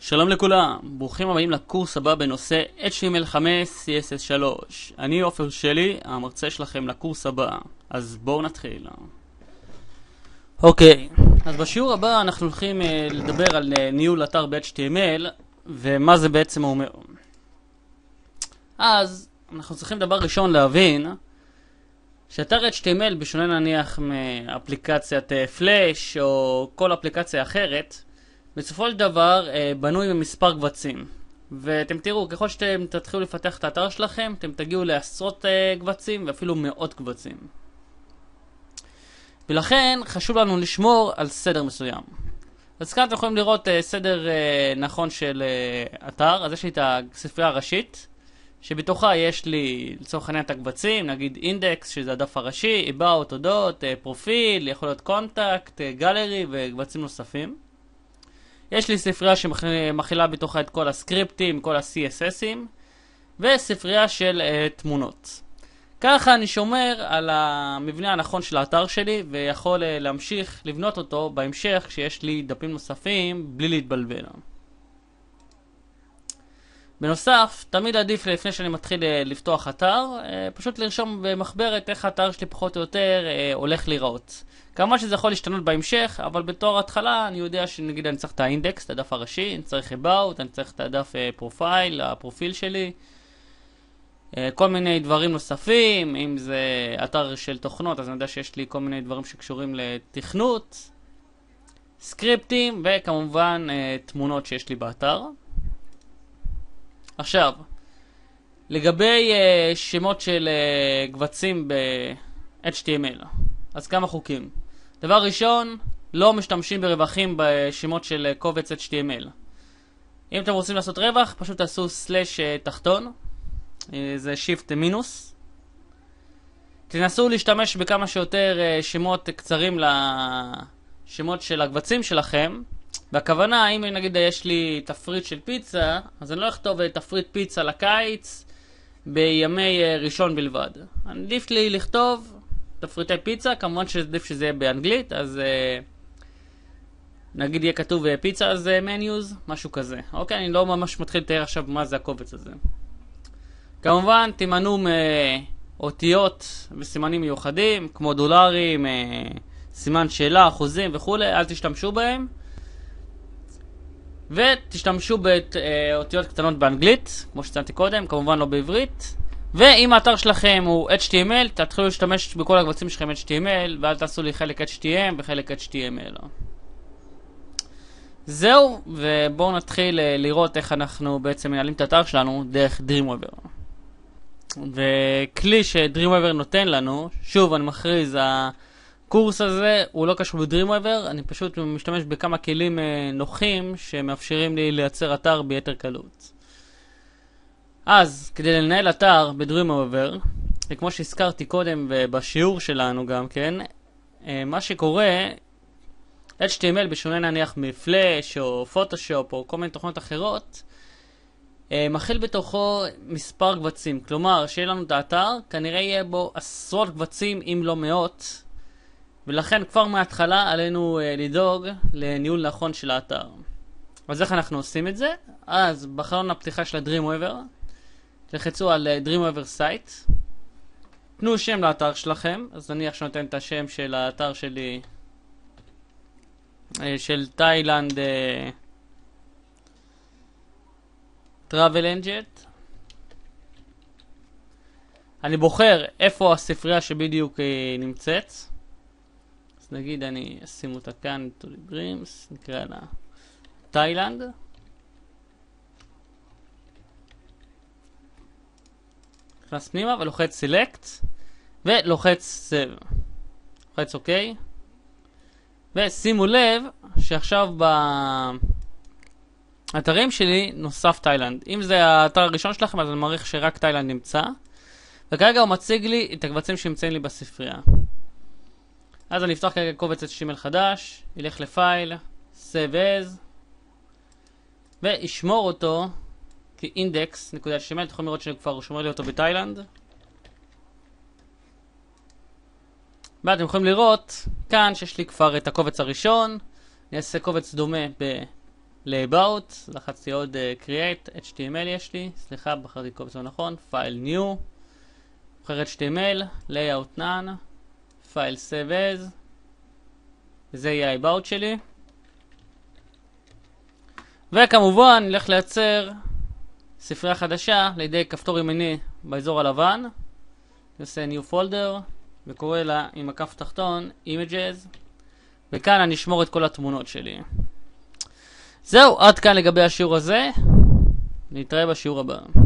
שלום לכולם, ברוכים הבאים לקורס הבא בנושא HTML5 CSS3. אני עופר שלי, המרצה שלכם לקורס הבא, אז בואו נתחיל. אוקיי, אז בשיעור הבא אנחנו הולכים לדבר על ניהול אתר ב-HTML ומה זה בעצם אומר. אז אנחנו צריכים דבר ראשון להבין שאתר HTML, בשונה נניח מאפליקציית פלאש או כל אפליקציה אחרת, בסופו של דבר בנוי ממספר קבצים. ואתם תראו, ככל שאתם תתחילו לפתח את האתר שלכם, אתם תגיעו לעשרות קבצים ואפילו מאות קבצים. ולכן חשוב לנו לשמור על סדר מסוים. אז כאן אתם יכולים לראות סדר נכון של אתר. אז יש לי את הספרייה הראשית, שבתוכה יש לי לצורך העניין את הקבצים, נגיד אינדקס, שזה הדף הראשי, about, תודות, פרופיל, יכול להיות קונטקט, גלרי וקבצים נוספים. יש לי ספרייה שמכילה בתוכה את כל הסקריפטים, כל ה-CSSים, וספרייה של תמונות. ככה אני שומר על המבנה הנכון של האתר שלי, ויכול להמשיך לבנות אותו בהמשך כשיש לי דפים נוספים בלי להתבלבל. בנוסף, תמיד עדיף לפני שאני מתחיל לפתוח אתר, פשוט לרשום במחברת איך האתר שלי פחות או יותר הולך להיראות. כמובן שזה יכול להשתנות בהמשך, אבל בתור התחלה אני יודע שנגיד אני צריך את האינדקס, את הדף הראשי, אני צריך about, אני צריך את הדף פרופייל, הפרופיל שלי, כל מיני דברים נוספים. אם זה אתר של תוכנות, אז אני יודע שיש לי כל מיני דברים שקשורים לתכנות, סקריפטים וכמובן תמונות שיש לי באתר. עכשיו, לגבי שמות של קבצים ב-HTML, אז כמה חוקים. דבר ראשון, לא משתמשים ברווחים בשמות של קובץ HTML. אם אתם רוצים לעשות רווח, פשוט תעשו סלש תחתון, זה שיפט מינוס. תנסו להשתמש בכמה שיותר שמות קצרים לשמות של הקבצים שלכם. והכוונה, אם נגיד יש לי תפריט של פיצה, אז אני לא אכתוב תפריט פיצה לקיץ בימי ראשון בלבד. עדיף לי לכתוב תפריטי פיצה, כמובן שעדיף שזה יהיה באנגלית, אז נגיד יהיה כתוב פיצה, אז מניוז, משהו כזה. אוקיי, אני לא ממש מתחיל לתאר עכשיו מה זה הקובץ הזה. כמובן, תימנעו מאותיות וסימנים מיוחדים, כמו דולרים, סימן שאלה, אחוזים וכו', אל תשתמשו בהם. ותשתמשו באותיות קטנות באנגלית, כמו שציינתי קודם, כמובן לא בעברית. ואם האתר שלכם הוא HTML, תתחילו להשתמש בכל הקבצים שלכם HTML, ואל תעשו לי חלק HTML וחלק HTML. זהו, ובואו נתחיל לראות איך אנחנו בעצם מנהלים את האתר שלנו דרך Dreamweaver. וכלי שDreamweaver נותן לנו, שוב אני מכריז, הקורס הזה הוא לא קשור ב-Dreamweaver, אני פשוט משתמש בכמה כלים נוחים שמאפשרים לי לייצר אתר ביתר קלות. אז כדי לנהל אתר ב-Dreamweaver, וכמו שהזכרתי קודם בשיעור שלנו גם כן, מה שקורה, HTML בשונה נניח מפלאש או פוטושופ או כל מיני תוכנות אחרות, מכיל בתוכו מספר קבצים. כלומר, שיהיה לנו את האתר, כנראה יהיה בו עשרות קבצים אם לא מאות, ולכן כבר מההתחלה עלינו לדאוג לניהול נכון של האתר. אז איך אנחנו עושים את זה? אז בחלון הפתיחה של ה-Dreamweaver, תלחצו על Dreamweaver Site, תנו שם לאתר שלכם. אז נניח שנותן את השם של האתר שלי, של תאילנד טראבל אנג'ט. אני בוחר איפה הספרייה שבדיוק נמצאת. אז נגיד אני אשים אותה כאן, טוליגרימס, נקרא לה תאילנד. נכנס פנימה ולוחץ Select ולוחץ Save. לוחץ OK. ושימו לב שעכשיו באתרים שלי נוסף תאילנד. אם זה האתר הראשון שלכם, אז אני מעריך שרק תאילנד נמצא. וכרגע הוא מציג לי את הקבצים שנמצאים לי בספרייה. אז אני אפתח כרגע קובץ HTML חדש, ילך לפייל, Save As, וישמור אותו כאינדקס.html. אתם יכולים לראות שכבר שומר לי אותו בתאילנד. ואתם יכולים לראות כאן שיש לי כבר את הקובץ הראשון. אני אעשה קובץ דומה ל-About, לחצתי עוד Create, HTML יש לי, סליחה, בחרתי קובץ לא נכון, File New, בוחר HTML, Layout None, File Save As, וזה יהיה ה-About שלי. וכמובן, נלך לייצר ספרייה חדשה לידי כפתור ימיני באזור הלבן. אני עושה New Folder, וקורא לה עם הכף תחתון Images, וכאן אני אשמור את כל התמונות שלי. זהו, עד כאן לגבי השיעור הזה. נתראה בשיעור הבא.